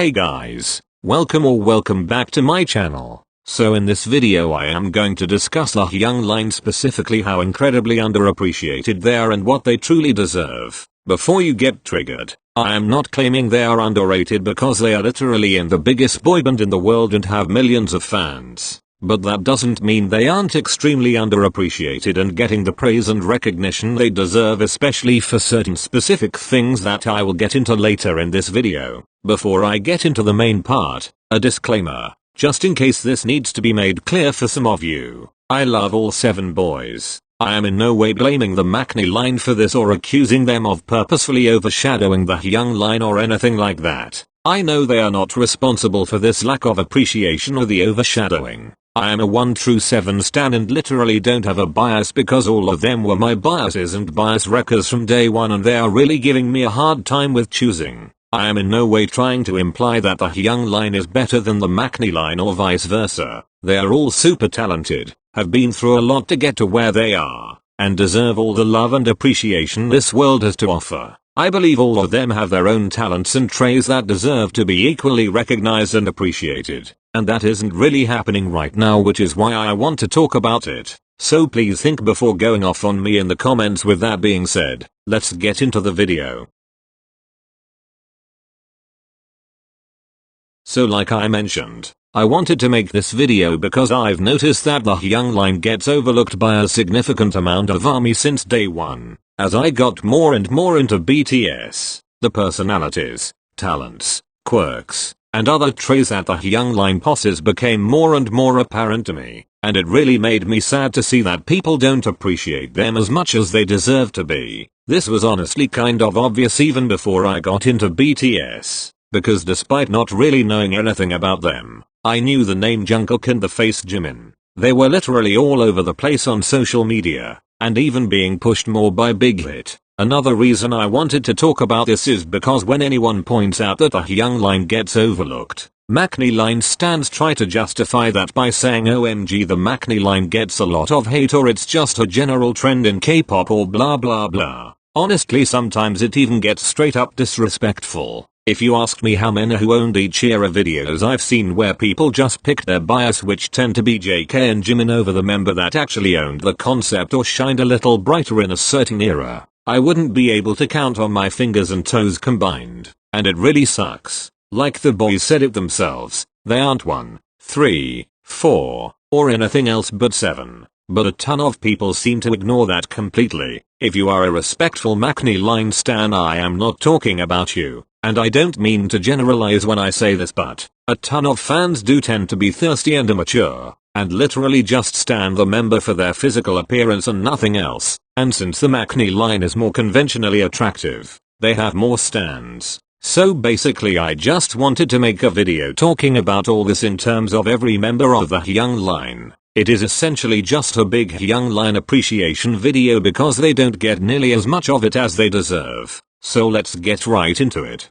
Hey guys, welcome back to my channel. So in this video I am going to discuss the Hyung line, specifically how incredibly underappreciated they are and what they truly deserve. Before you get triggered, I am not claiming they are underrated because they are literally in the biggest boy band in the world and have millions of fans. But that doesn't mean they aren't extremely underappreciated and getting the praise and recognition they deserve, especially for certain specific things that I will get into later in this video. Before I get into the main part, a disclaimer, just in case this needs to be made clear for some of you. I love all 7 boys. I am in no way blaming the Maknae line for this or accusing them of purposefully overshadowing the Hyung line or anything like that. I know they are not responsible for this lack of appreciation or the overshadowing. I am a one true 7 stan and literally don't have a bias because all of them were my biases and bias wreckers from day one, and they are really giving me a hard time with choosing. I am in no way trying to imply that the Hyung line is better than the Maknae line or vice versa. They are all super talented, have been through a lot to get to where they are, and deserve all the love and appreciation this world has to offer. I believe all of them have their own talents and traits that deserve to be equally recognized and appreciated. And that isn't really happening right now, which is why I want to talk about it. So please think before going off on me in the comments. With that being said, let's get into the video. So like I mentioned, I wanted to make this video because I've noticed that the Hyung line gets overlooked by a significant amount of ARMY since day one. As I got more and more into BTS, the personalities, talents, quirks, and other traits that the Hyung line possess became more and more apparent to me, and it really made me sad to see that people don't appreciate them as much as they deserve to be. This was honestly kind of obvious even before I got into BTS, because despite not really knowing anything about them, I knew the name Jungkook and the face Jimin. They were literally all over the place on social media, and even being pushed more by Big Hit. Another reason I wanted to talk about this is because when anyone points out that the Hyung line gets overlooked, Maknae line stans try to justify that by saying OMG the Maknae line gets a lot of hate, or it's just a general trend in K-pop, or blah blah blah. Honestly, sometimes it even gets straight up disrespectful. If you asked me how many Who Owned Each Era videos I've seen where people just picked their bias, which tend to be JK and Jimin, over the member that actually owned the concept or shined a little brighter in a certain era, I wouldn't be able to count on my fingers and toes combined. And it really sucks. Like the boys said it themselves, they aren't 1, 3, 4, or anything else but 7. But a ton of people seem to ignore that completely. If you are a respectful Maknae line stan, I am not talking about you. And I don't mean to generalize when I say this, but a ton of fans do tend to be thirsty and immature, and literally just stan the member for their physical appearance and nothing else. And since the Maknae line is more conventionally attractive, they have more stans. So basically I just wanted to make a video talking about all this in terms of every member of the Hyung line. It is essentially just a big Hyung line appreciation video because they don't get nearly as much of it as they deserve. So let's get right into it.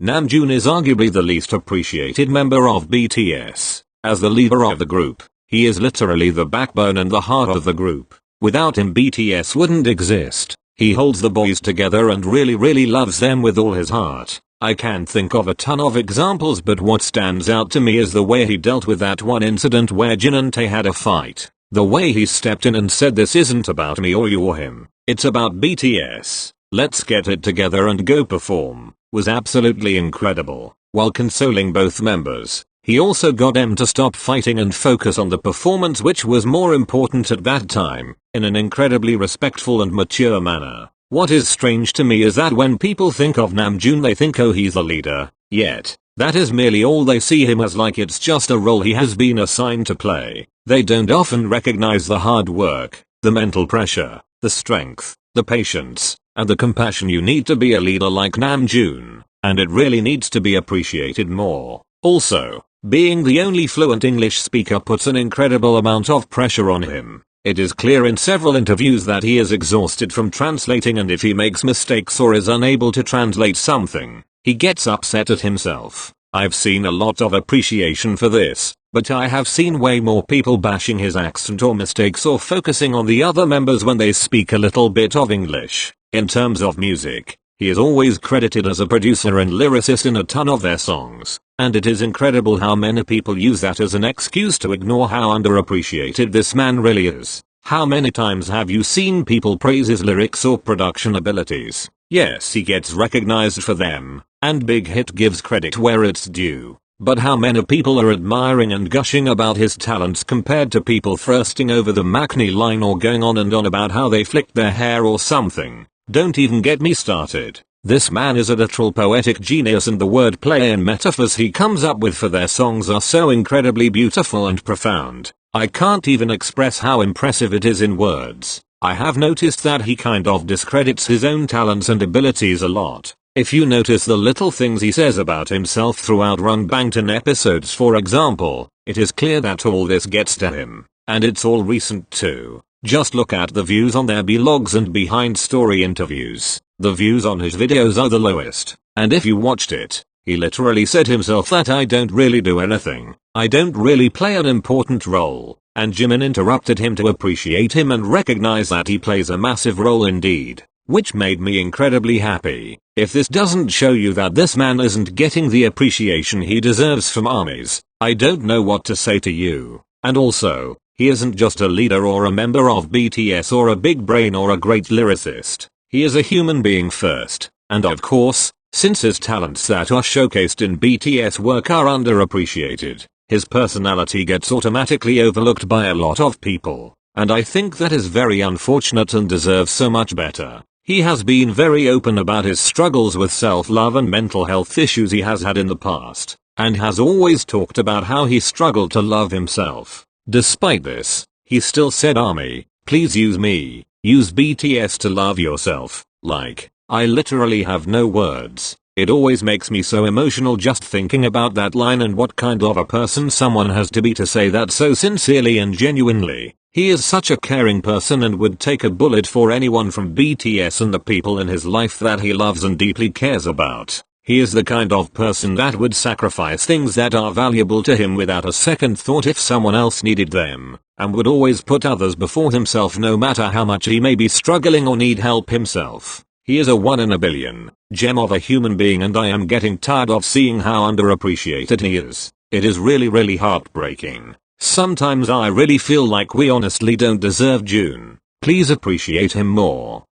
Namjoon is arguably the least appreciated member of BTS. As the leader of the group, he is literally the backbone and the heart of the group. Without him BTS wouldn't exist. He holds the boys together and really loves them with all his heart. I can't think of a ton of examples, but what stands out to me is the way he dealt with that one incident where Jin and Tae had a fight. The way he stepped in and said, "This isn't about me or you or him. It's about BTS. Let's get it together and go perform," was absolutely incredible. While consoling both members, he also got them to stop fighting and focus on the performance, which was more important at that time, in an incredibly respectful and mature manner. What is strange to me is that when people think of Namjoon they think, oh, he's the leader, yet that is merely all they see him as, like it's just a role he has been assigned to play. They don't often recognize the hard work, the mental pressure, the strength, the patience, and the compassion you need to be a leader like Namjoon, and it really needs to be appreciated more. Also, being the only fluent English speaker puts an incredible amount of pressure on him. It is clear in several interviews that he is exhausted from translating, and if he makes mistakes or is unable to translate something, he gets upset at himself. I've seen a lot of appreciation for this, but I have seen way more people bashing his accent or mistakes or focusing on the other members when they speak a little bit of English. In terms of music, He is always credited as a producer and lyricist in a ton of their songs, and it is incredible how many people use that as an excuse to ignore how underappreciated this man really is. How many times have you seen people praise his lyrics or production abilities? Yes, he gets recognized for them, and Big Hit gives credit where it's due. But how many people are admiring and gushing about his talents compared to people thirsting over the Maknae line or going on and on about how they flicked their hair or something? Don't even get me started. This man is a literal poetic genius, and the wordplay and metaphors he comes up with for their songs are so incredibly beautiful and profound. I can't even express how impressive it is in words. I have noticed that he kind of discredits his own talents and abilities a lot. If you notice the little things he says about himself throughout Run Bangtan episodes, for example, it is clear that all this gets to him. And it's all recent too. Just look at the views on their vlogs and behind story interviews. The views on his videos are the lowest. And if you watched it, he literally said himself that I don't really do anything. I don't really play an important role. And Jimin interrupted him to appreciate him and recognize that he plays a massive role indeed. Which made me incredibly happy. If this doesn't show you that this man isn't getting the appreciation he deserves from ARMYs, I don't know what to say to you. And also, he isn't just a leader or a member of BTS or a big brain or a great lyricist. He is a human being first. And of course, since his talents that are showcased in BTS work are underappreciated, his personality gets automatically overlooked by a lot of people. And I think that is very unfortunate and deserves so much better. He has been very open about his struggles with self-love and mental health issues he has had in the past, and has always talked about how he struggled to love himself. Despite this, he still said, ARMY, please use me, use BTS to love yourself. Like, I literally have no words. It always makes me so emotional just thinking about that line and what kind of a person someone has to be to say that so sincerely and genuinely. He is such a caring person and would take a bullet for anyone from BTS and the people in his life that he loves and deeply cares about. He is the kind of person that would sacrifice things that are valuable to him without a second thought if someone else needed them, and would always put others before himself no matter how much he may be struggling or need help himself. He is a 1 in a billion gem of a human being, and I am getting tired of seeing how underappreciated he is. It is really heartbreaking. Sometimes I really feel like we honestly don't deserve June. Please appreciate him more.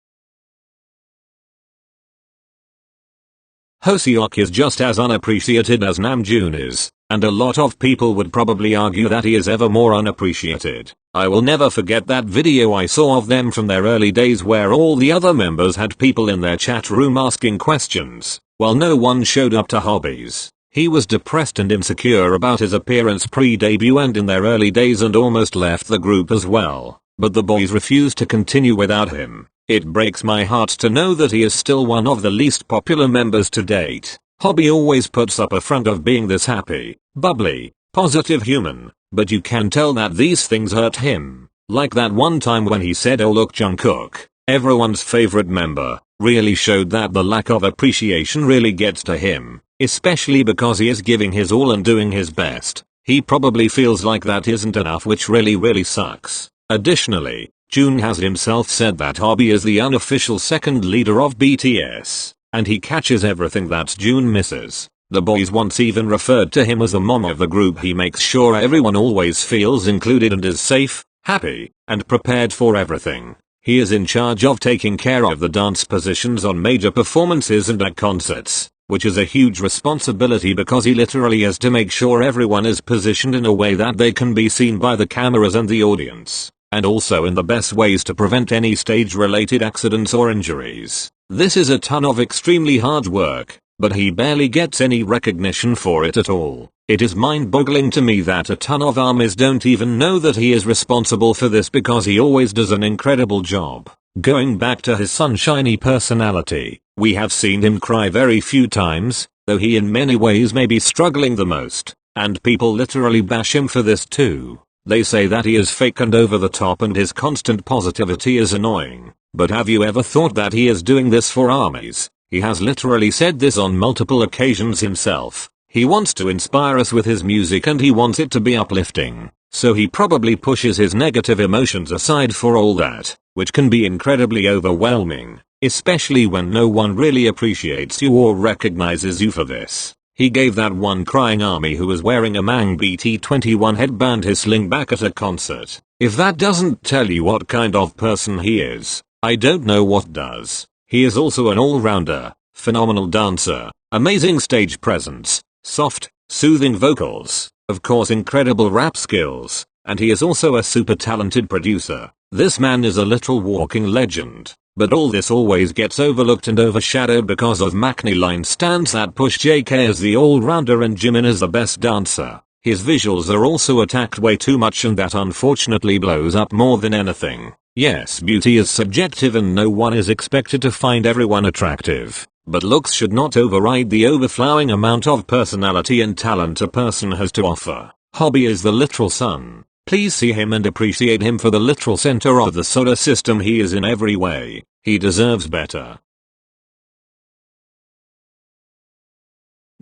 Hoseok is just as unappreciated as Namjoon is, and a lot of people would probably argue that he is ever more unappreciated. I will never forget that video I saw of them from their early days where all the other members had people in their chat room asking questions, while no one showed up to hobbies. He was depressed and insecure about his appearance pre-debut and in their early days and almost left the group as well, but the boys refused to continue without him. It breaks my heart to know that he is still one of the least popular members to date. Hobby always puts up a front of being this happy, bubbly, positive human, but you can tell that these things hurt him. Like that one time when he said, "Oh look, Jungkook, everyone's favorite member," really showed that the lack of appreciation really gets to him. Especially because he is giving his all and doing his best. He probably feels like that isn't enough, which really sucks. Additionally, June has himself said that Hobby is the unofficial second leader of BTS, and he catches everything that June misses. The boys once even referred to him as the mom of the group. He makes sure everyone always feels included and is safe, happy, and prepared for everything. He is in charge of taking care of the dance positions on major performances and at concerts, which is a huge responsibility because he literally has to make sure everyone is positioned in a way that they can be seen by the cameras and the audience, and also in the best ways to prevent any stage-related accidents or injuries. This is a ton of extremely hard work, but he barely gets any recognition for it at all. It is mind-boggling to me that a ton of ARMYs don't even know that he is responsible for this because he always does an incredible job. Going back to his sunshiny personality, we have seen him cry very few times, though he in many ways may be struggling the most, and people literally bash him for this too. They say that he is fake and over the top and his constant positivity is annoying. But have you ever thought that he is doing this for ARMYs? He has literally said this on multiple occasions himself. He wants to inspire us with his music and he wants it to be uplifting. So he probably pushes his negative emotions aside for all that, which can be incredibly overwhelming. especially when no one really appreciates you or recognizes you for this. He gave that one crying army who was wearing a Mang BT21 headband his sling back at a concert. If that doesn't tell you what kind of person he is, I don't know what does. He is also an all-rounder, phenomenal dancer, amazing stage presence, soft, soothing vocals, of course incredible rap skills, and he is also a super talented producer. This man is a literal walking legend. But all this always gets overlooked and overshadowed because of Maknae line stans that push JK as the all-rounder and Jimin as the best dancer. His visuals are also attacked way too much, and that unfortunately blows up more than anything. Yes, beauty is subjective and no one is expected to find everyone attractive. But looks should not override the overflowing amount of personality and talent a person has to offer. Hobby is the literal sun. Please see him and appreciate him for the literal center of the solar system he is in every way. He deserves better.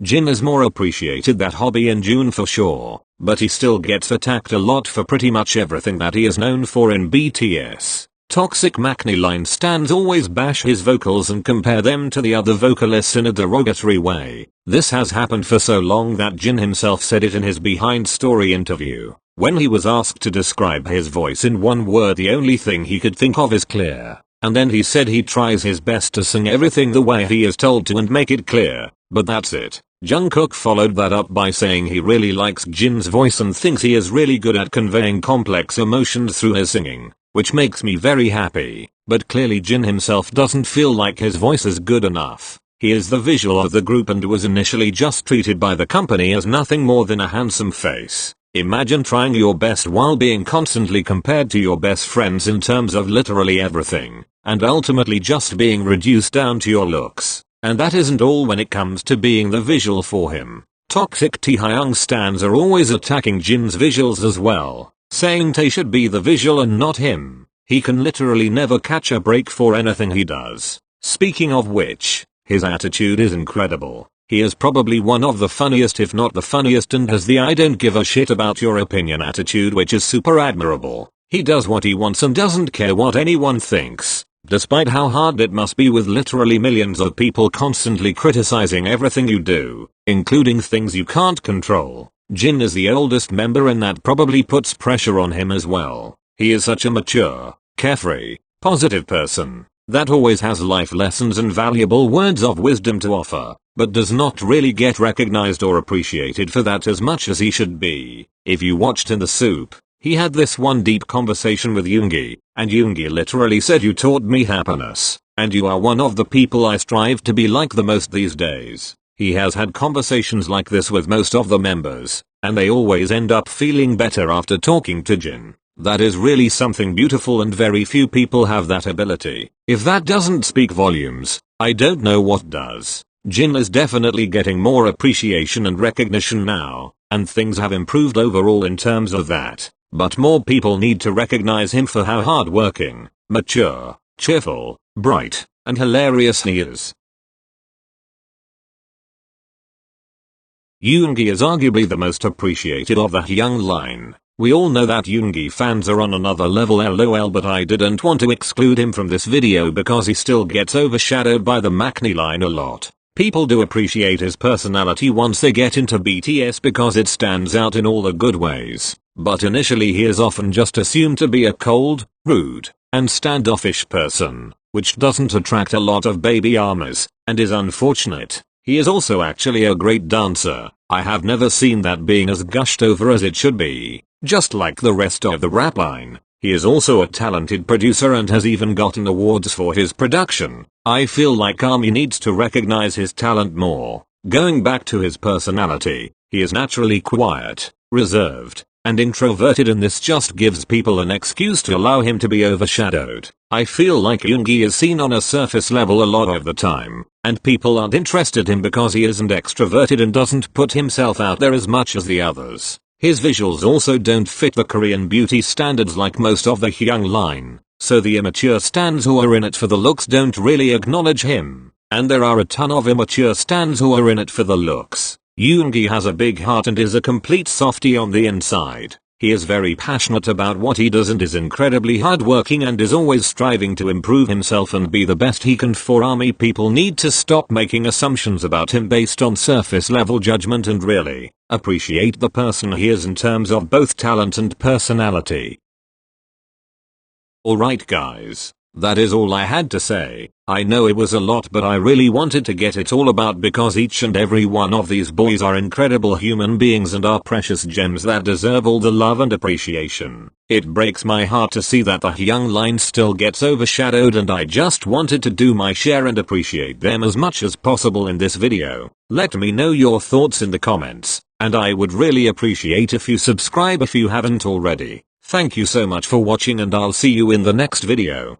Jin is more appreciated than Hobby and June for sure, but he still gets attacked a lot for pretty much everything that he is known for in BTS. Toxic Maknae line stans always bash his vocals and compare them to the other vocalists in a derogatory way. This has happened for so long that Jin himself said it in his behind story interview. When he was asked to describe his voice in one word, the only thing he could think of is clear. And then he said he tries his best to sing everything the way he is told to and make it clear, but that's it. Jungkook followed that up by saying he really likes Jin's voice and thinks he is really good at conveying complex emotions through his singing, which makes me very happy. But clearly Jin himself doesn't feel like his voice is good enough. He is the visual of the group and was initially just treated by the company as nothing more than a handsome face. Imagine trying your best while being constantly compared to your best friends in terms of literally everything, and ultimately just being reduced down to your looks. And that isn't all when it comes to being the visual for him. Toxic Hyung stans are always attacking Jin's visuals as well, saying Tae should be the visual and not him. He can literally never catch a break for anything he does. Speaking of which, his attitude is incredible. He is probably one of the funniest if not the funniest and has the I don't give a shit about your opinion attitude, which is super admirable. He does what he wants and doesn't care what anyone thinks, despite how hard it must be with literally millions of people constantly criticizing everything you do, including things you can't control. Jin is the oldest member and that probably puts pressure on him as well. He is such a mature, carefree, positive person that always has life lessons and valuable words of wisdom to offer, but does not really get recognized or appreciated for that as much as he should be. If you watched In the Soup, he had this one deep conversation with Yoongi, and Yoongi literally said, "You taught me happiness, and you are one of the people I strive to be like the most these days." He has had conversations like this with most of the members, and they always end up feeling better after talking to Jin. That is really something beautiful and very few people have that ability. If that doesn't speak volumes, I don't know what does. Jin is definitely getting more appreciation and recognition now, and things have improved overall in terms of that, but more people need to recognize him for how hardworking, mature, cheerful, bright, and hilarious he is. Yoongi is arguably the most appreciated of the Hyung line. We all know that Yoongi fans are on another level lol, but I didn't want to exclude him from this video because he still gets overshadowed by the Maknae line a lot. People do appreciate his personality once they get into BTS because it stands out in all the good ways, but initially he is often just assumed to be a cold, rude, and standoffish person, which doesn't attract a lot of baby armors, and is unfortunate. He is also actually a great dancer. I have never seen that being as gushed over as it should be. Just like the rest of the rap line, he is also a talented producer and has even gotten awards for his production. I feel like ARMY needs to recognize his talent more. Going back to his personality, he is naturally quiet, reserved, and introverted, and this just gives people an excuse to allow him to be overshadowed. I feel like Yoongi is seen on a surface level a lot of the time, and people aren't interested in him because he isn't extroverted and doesn't put himself out there as much as the others. His visuals also don't fit the Korean beauty standards like most of the Hyung line, so the immature stans who are in it for the looks don't really acknowledge him, and there are a ton of immature stans who are in it for the looks. Yoongi has a big heart and is a complete softie on the inside. He is very passionate about what he does and is incredibly hardworking and is always striving to improve himself and be the best he can. For army people need to stop making assumptions about him based on surface level judgment and really appreciate the person he is in terms of both talent and personality. Alright guys, that is all I had to say. I know it was a lot, but I really wanted to get it all about because each and every one of these boys are incredible human beings and are precious gems that deserve all the love and appreciation. It breaks my heart to see that the Hyung line still gets overshadowed, and I just wanted to do my share and appreciate them as much as possible in this video. Let me know your thoughts in the comments, and I would really appreciate if you subscribe if you haven't already. Thank you so much for watching, and I'll see you in the next video.